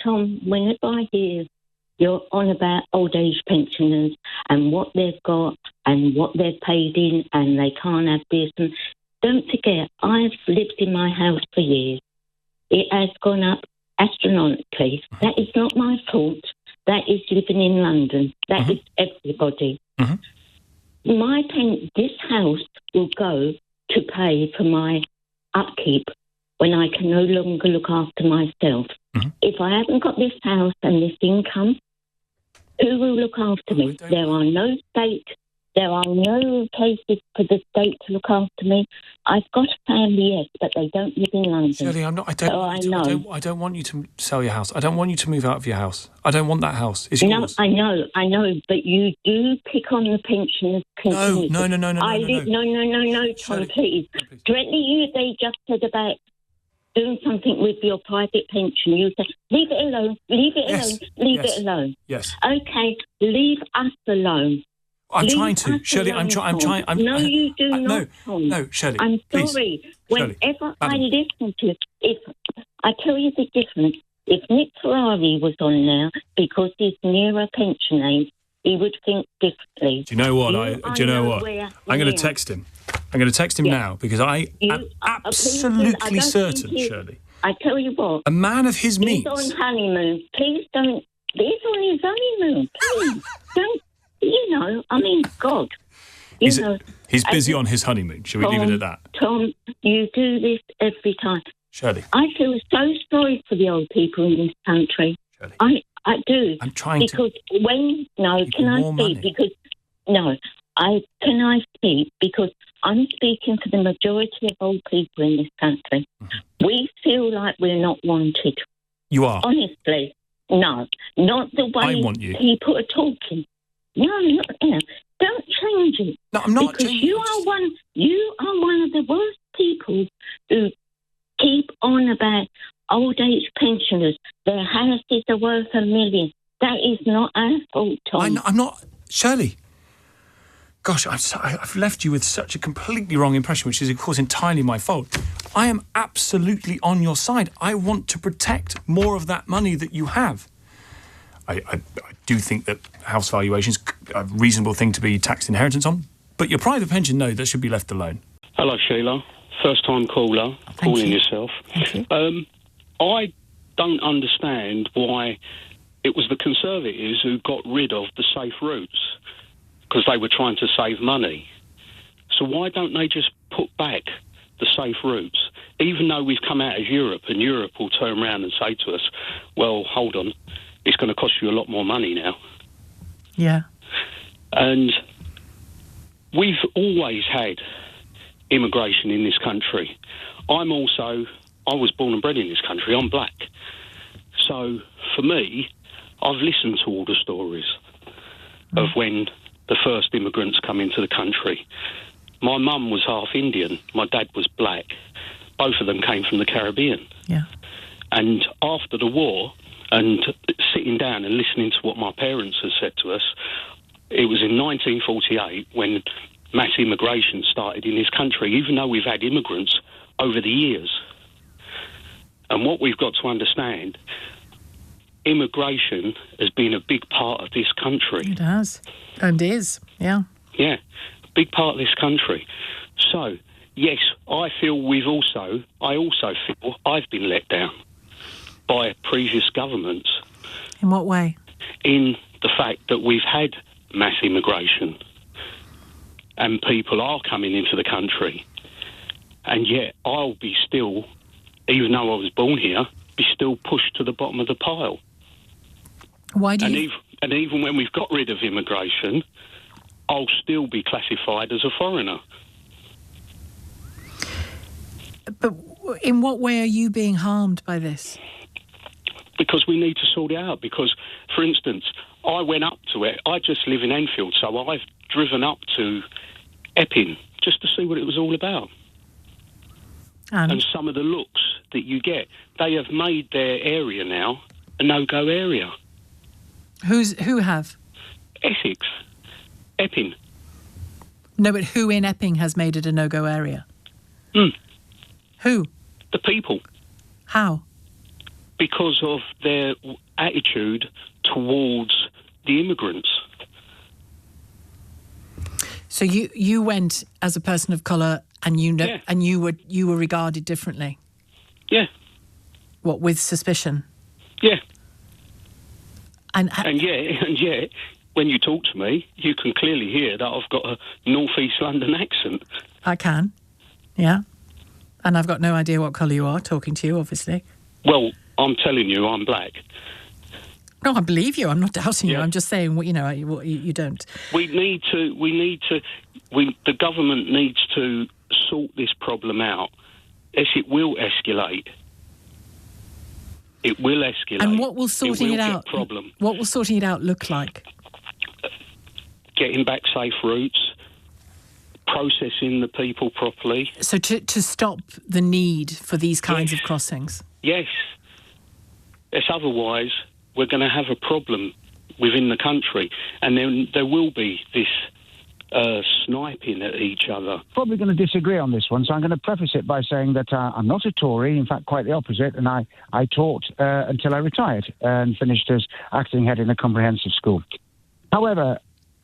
Tom, whenever I hear you're on about old age pensioners and what they've got and what they're paid in and they can't have this, and don't forget, I've lived in my house for years. It has gone up astronomically. That is not my fault. That is living in London. That is everybody. This house will go to pay for my upkeep when I can no longer look after myself. If I haven't got this house and this income, who will look after me? There are no places for the state to look after me. I've got a family, yes, but they don't live in London. Shirley, I don't want you to sell your house. I don't want you to move out of your house. I don't want that house. It's yours. I know, but you do pick on the pensioners. No, Tom, please. Directly, they just said about doing something with your private pension. You said, leave it alone, leave it alone. Yes. Okay, leave us alone. I'm trying to, Shirley. I'm trying. No, you do not. No, Shirley. I'm please. sorry. Shirley, Whenever I listen to it, if I tell you the difference, if Nick Ferrari was on now because he's near a pension age, he would think differently. Do you know what? I'm going to text him. I'm going to text him now because I am absolutely certain, Shirley. I tell you what. A man of his means. He's on honeymoon. Please don't. He's on his honeymoon. Please don't. God. He's busy on his honeymoon. Shall we leave it at that? Tom, you do this every time. Shirley. I feel so sorry for the old people in this country. Shirley. I do. I'm trying because can I speak? Because I'm speaking for the majority of old people in this country. We feel like we're not wanted. You are? Honestly. No. Not the way people are talking. No, don't change it. No, I'm not changing it. You are one of the worst people who keep on about old age pensioners. Their houses are worth $1 million. That is not our fault, Tom. I'm not... Shirley. Gosh, I've left you with such a completely wrong impression, which is, of course, entirely my fault. I am absolutely on your side. I want to protect more of that money that you have. I do think that house valuation's a reasonable thing to be taxed inheritance on, but your private pension, no, that should be left alone. Hello, Sheila. First-time caller, calling yourself. Thank you. I don't understand why it was the Conservatives who got rid of the safe routes, because they were trying to save money. So why don't they just put back the safe routes, even though we've come out of Europe, and Europe will turn around and say to us, well, hold on, it's going to cost you a lot more money now. Yeah. And we've always had immigration in this country. I was born and bred in this country. I'm black. So for me, I've listened to all the stories of when the first immigrants come into the country. My mum was half Indian. My dad was black. Both of them came from the Caribbean. Yeah. And after the war, and sitting down and listening to what my parents had said to us, it was in 1948 when mass immigration started in this country, even though we've had immigrants over the years. And what we've got to understand, immigration has been a big part of this country. It has. And is, yeah. Yeah, big part of this country. So, yes, I also feel I've been let down by previous governments. In what way? In the fact that we've had mass immigration and people are coming into the country, and yet I'll be still, even though I was born here, be still pushed to the bottom of the pile. Why do And even when we've got rid of immigration, I'll still be classified as a foreigner. But in what way are you being harmed by this? Because we need to sort it out. Because, for instance, I went up to it. I just live in Enfield, so I've driven up to Epping just to see what it was all about. And some of the looks that you get, they have made their area now a no-go area. Who have? Essex. Epping. No, but who in Epping has made it a no-go area? Who? The people. How? because of their attitude towards the immigrants. So you went as a person of colour, and you were regarded differently. Yeah. What, with suspicion? Yeah. And yet, when you talk to me, you can clearly hear that I've got a North East London accent. I can, yeah. And I've got no idea what colour you are, talking to you, obviously. Well, I'm telling you, I'm black. No, I believe you. I'm not doubting you. I'm just saying, you don't. The government needs to sort this problem out, else it will escalate. It will escalate. And what will sorting it out? Problem. What will sorting it out look like? Getting back safe routes, processing the people properly. So to stop the need for these kinds of crossings. Yes. Yes. Otherwise, we're going to have a problem within the country, and then there will be this sniping at each other. Probably going to disagree on this one, so I'm going to preface it by saying that I'm not a Tory, in fact quite the opposite, and I taught until I retired and finished as acting head in a comprehensive school. However,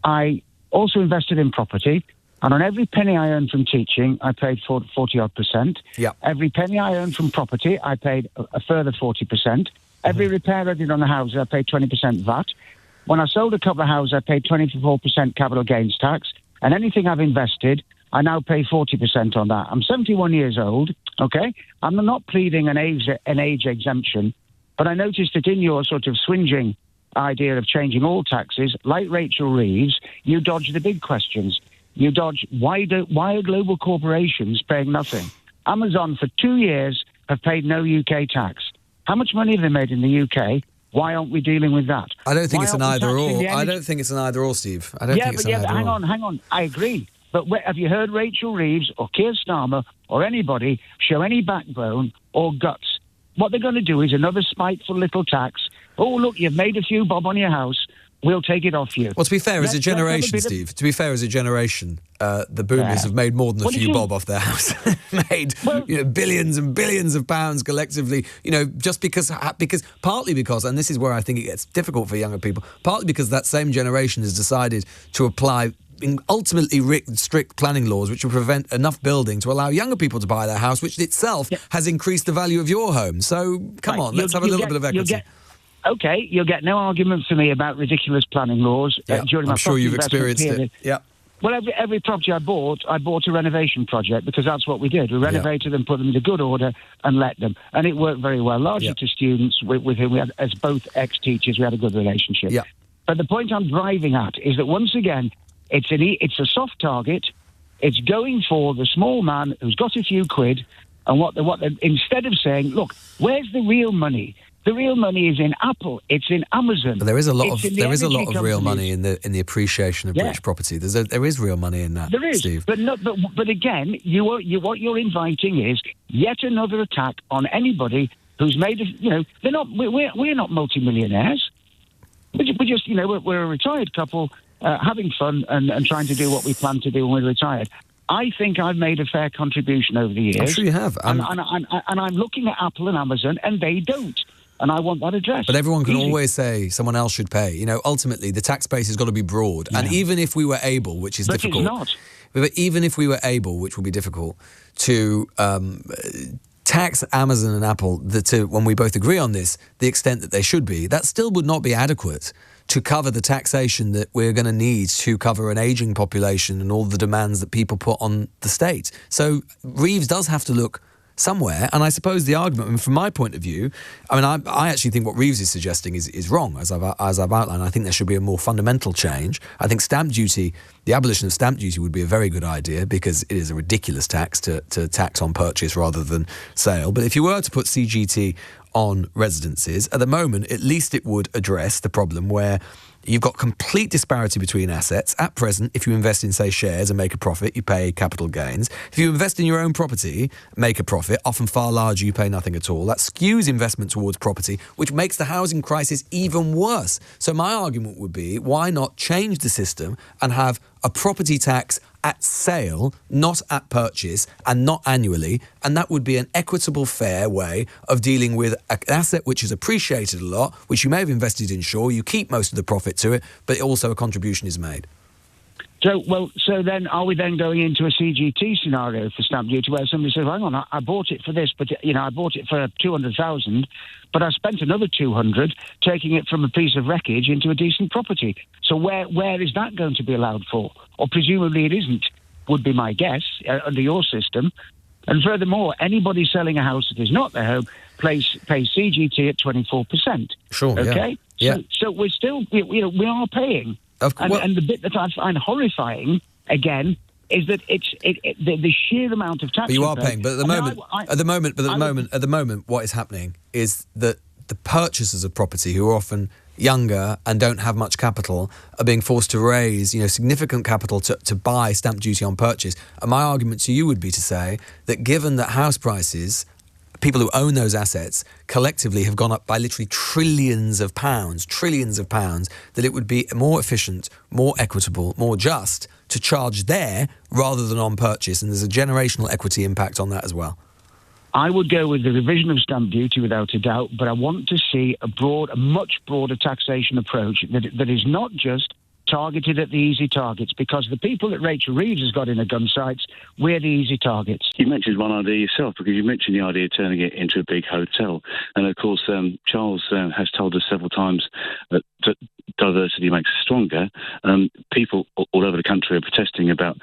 I also invested in property, and on every penny I earned from teaching, I paid 40-odd%. Yep. Every penny I earned from property, I paid a further 40%. Every repair I did on the houses, I paid 20% VAT. When I sold a couple of houses, I paid 24% capital gains tax. And anything I've invested, I now pay 40% on that. I'm 71 years old, okay? I'm not pleading an age exemption, but I noticed that in your sort of swinging idea of changing all taxes, like Rachel Reeves, you dodge the big questions. You dodge why are global corporations paying nothing? Amazon for 2 years have paid no UK tax. How much money have they made in the UK? Why aren't we dealing with that? I don't think it's an either or. I don't think it's an either or, Steve. I don't think it's an either or. Hang on. I agree. But have you heard Rachel Reeves or Keir Starmer or anybody show any backbone or guts? What they're going to do is another spiteful little tax. Oh, look, you've made a few bob on your house. We'll take it off you. Well, to be fair, as a generation, Steve, the boomers have made more than a few bob off their house. Made billions and billions of pounds collectively, just because, partly because, and this is where I think it gets difficult for younger people, partly because that same generation has decided to apply ultimately strict planning laws which will prevent enough building to allow younger people to buy their house, which itself has increased the value of your home. So, come on, let's have a little bit of equity. Okay, you'll get no argument from me about ridiculous planning laws during my I'm sure you've experienced it. Yeah. Well, every property I bought a renovation project because that's what we did. We renovated them, put them into good order, and let them. And it worked very well, largely to students with whom we had, as both ex-teachers, we had a good relationship. Yeah. But the point I'm driving at is that, once again, it's a soft target. It's going for the small man who's got a few quid, and instead of saying, look, where's the real money? The real money is in Apple. It's in Amazon. But there is a lot of real money in the appreciation of British property. There is real money in that. There is, Steve. But again, what you're inviting is yet another attack on anybody who's made. They're not. We're not multimillionaires. We're just we're a retired couple having fun and trying to do what we plan to do when we're retired. I think I've made a fair contribution over the years. I'm sure you have. And I'm looking at Apple and Amazon, and they don't. And I want that addressed. But everyone can always say someone else should pay. Ultimately, the tax base has got to be broad. Yeah. And even if we were able, which is difficult. But it's not. But even if we were able, which will be difficult, to tax Amazon and Apple, when we both agree on this, the extent that they should be, that still would not be adequate to cover the taxation that we're going to need to cover an ageing population and all the demands that people put on the state. So Reeves does have to look somewhere, and I suppose the argument, from my point of view, I actually think what Reeves is suggesting is wrong, as I've outlined. I think there should be a more fundamental change. I think stamp duty, the abolition of stamp duty, would be a very good idea because it is a ridiculous tax to tax on purchase rather than sale. But if you were to put CGT on residences, at the moment, at least it would address the problem where you've got complete disparity between assets. At present, if you invest in, say, shares and make a profit, you pay capital gains. If you invest in your own property, make a profit, often far larger, you pay nothing at all. That skews investment towards property, which makes the housing crisis even worse. So my argument would be, why not change the system and have a property tax at sale, not at purchase, and not annually, and that would be an equitable, fair way of dealing with an asset which is appreciated a lot, which you may have invested in, sure, you keep most of the profit to it, but also a contribution is made. So then are we then going into a CGT scenario for stamp duty where somebody says, hang on, I bought it for this, but, I bought it for 200,000, but I spent another 200 taking it from a piece of wreckage into a decent property. So where is that going to be allowed for? Or presumably it isn't, would be my guess, under your system. And furthermore, anybody selling a house that is not their home pays CGT at 24%. Sure, okay? Yeah. So we're still, we are paying. And the bit that I find horrifying, again, is that the sheer amount of tax. But you are paying. But at the moment, what is happening is that the purchasers of property, who are often younger and don't have much capital, are being forced to raise, significant capital to buy stamp duty on purchase. And my argument to you would be to say that given that house prices, people who own those assets collectively have gone up by literally trillions of pounds, that it would be more efficient, more equitable, more just to charge there rather than on purchase. And there's a generational equity impact on that as well. I would go with the revision of stamp duty without a doubt, but I want to see a much broader taxation approach that is not just targeted at the easy targets, because the people that Rachel Reeves has got in her gun sights, we're the easy targets. You mentioned one idea yourself, because you mentioned the idea of turning it into a big hotel. And of course, Charles has told us several times that diversity makes us stronger. People all over the country are protesting about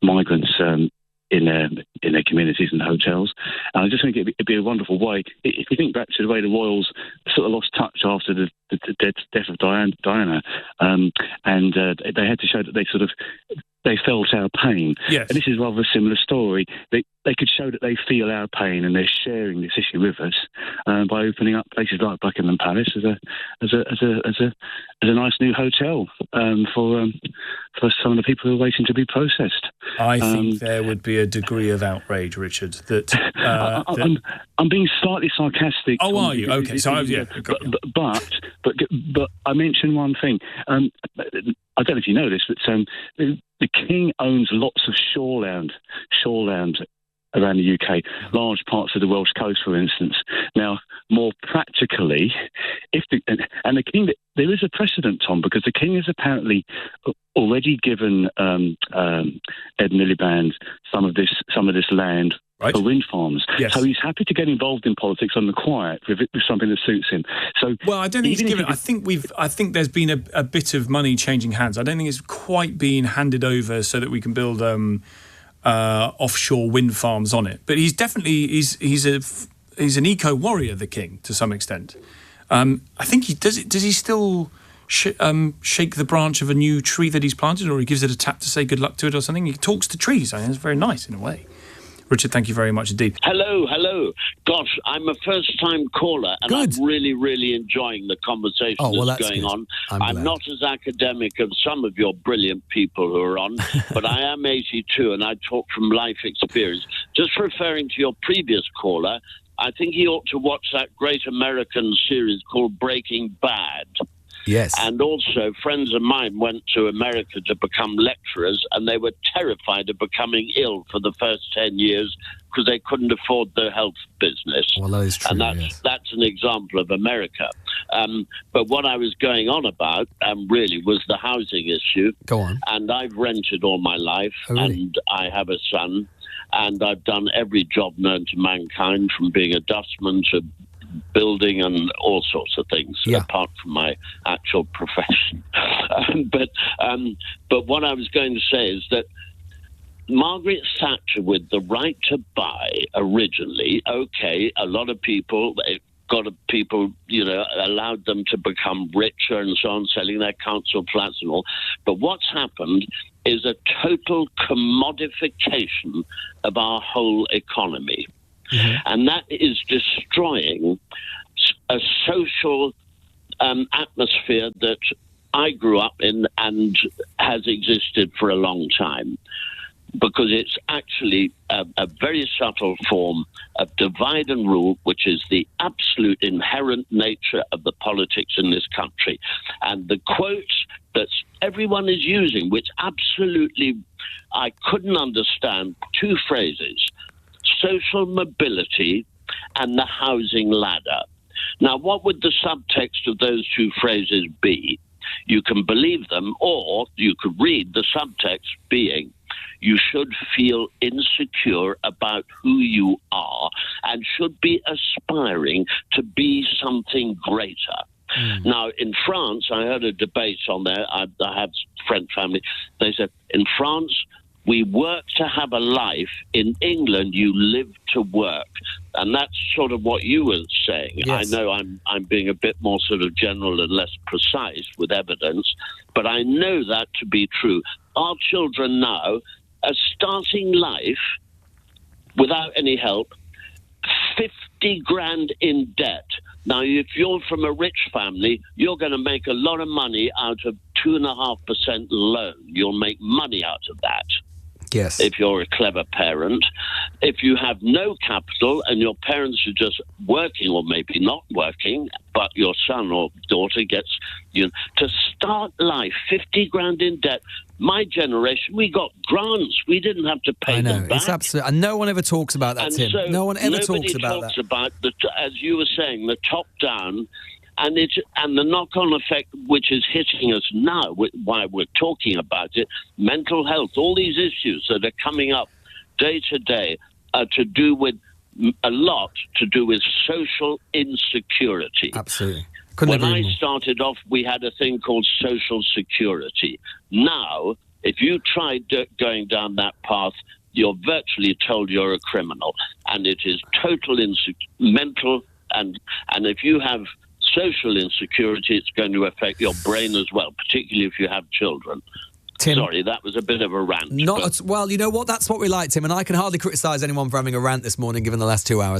migrants in their communities and hotels. And I just think it'd be a wonderful way. If you think back to the way the royals sort of lost touch after the death of Diana, and they had to show that they felt our pain. Yes. And this is rather a similar story. They could show that they feel our pain and they're sharing this issue with us by opening up places like Buckingham Palace as a nice new hotel for some of the people who are waiting to be processed. I think there would be a degree of outrage, Richard. That I'm being slightly sarcastic. Oh, are you? Okay, so but I mentioned one thing. I don't know if you know this, but the King owns lots of shoreland around the UK, large parts of the Welsh coast, for instance. Now, more practically, the King, there is a precedent, Tom, because the King has apparently already given Ed Miliband some of this land. Right. For wind farms. Yes. So he's happy to get involved in politics on the quiet with something that suits him. So, well, I don't think he's given. I think there's been a bit of money changing hands. I don't think it's quite being handed over so that we can build offshore wind farms on it. But he's definitely he's an eco warrior, the King, to some extent. I think he does. Does he still shake the branch of a new tree that he's planted, or he gives it a tap to say good luck to it or something? He talks to trees. I think it's very nice in a way. Richard, thank you very much indeed. Hello. Gosh, I'm a first-time caller, and Good. I'm really, really enjoying the conversation that's going good. on. I'm not as academic as some of your brilliant people who are on, but I am 82, and I talk from life experience. Just referring to your previous caller, I think he ought to watch that great American series called Breaking Bad. Yes. And also, friends of mine went to America to become lecturers, and they were terrified of becoming ill for the first 10 years because they couldn't afford the health business. Well, that is true, and yes. that's an example of America. But what I was going on about, really, was the housing issue. Go on. And I've rented all my life, and I have a son, and I've done every job known to mankind, from being a dustman to building and all sorts of things, apart from my actual profession. But what I was going to say is that Margaret Thatcher, with the right to buy originally, a lot of people, allowed them to become richer and so on, selling their council flats and all. But what's happened is a total commodification of our whole economy. Mm-hmm. And that is destroying a social atmosphere that I grew up in and has existed for a long time, because it's actually a very subtle form of divide and rule, which is the absolute inherent nature of the politics in this country. And the quotes that everyone is using, which absolutely I couldn't understand, two phrases: social mobility and the housing ladder. Now, what would the subtext of those two phrases be? You can believe them, or you could read the subtext being, you should feel insecure about who you are and should be aspiring to be something greater. Now, in France, I heard a debate on there. I have French family. They said, in France, we work to have a life. In England, you live to work. And that's sort of what you were saying. Yes. I know I'm being a bit more sort of general and less precise with evidence, but I know that to be true. Our children now are starting life without any help, 50 grand in debt. Now, if you're from a rich family, you're going to make a lot of money out of 2.5% loan. You'll make money out of that. Yes. If you're a clever parent. If you have no capital and your parents are just working or maybe not working, but your son or daughter gets, to start life, 50 grand in debt. My generation, we got grants. We didn't have to pay them back. It's absolutely, and no one ever talks about that, and Tim. So no one ever talks about that. About as you were saying, the top down, and the knock-on effect which is hitting us now, why we're talking about it, mental health, all these issues that are coming up day to day are to do with a lot to do with social insecurity. Absolutely. When I started off, we had a thing called social security. Now, if you try going down that path, you're virtually told you're a criminal, and it is total mental, and if you have social insecurity, it's going to affect your brain as well, particularly if you have children. Tim, sorry, that was a bit of a rant. Well, you know what? That's what we like, Tim, and I can hardly criticise anyone for having a rant this morning, given the last 2 hours.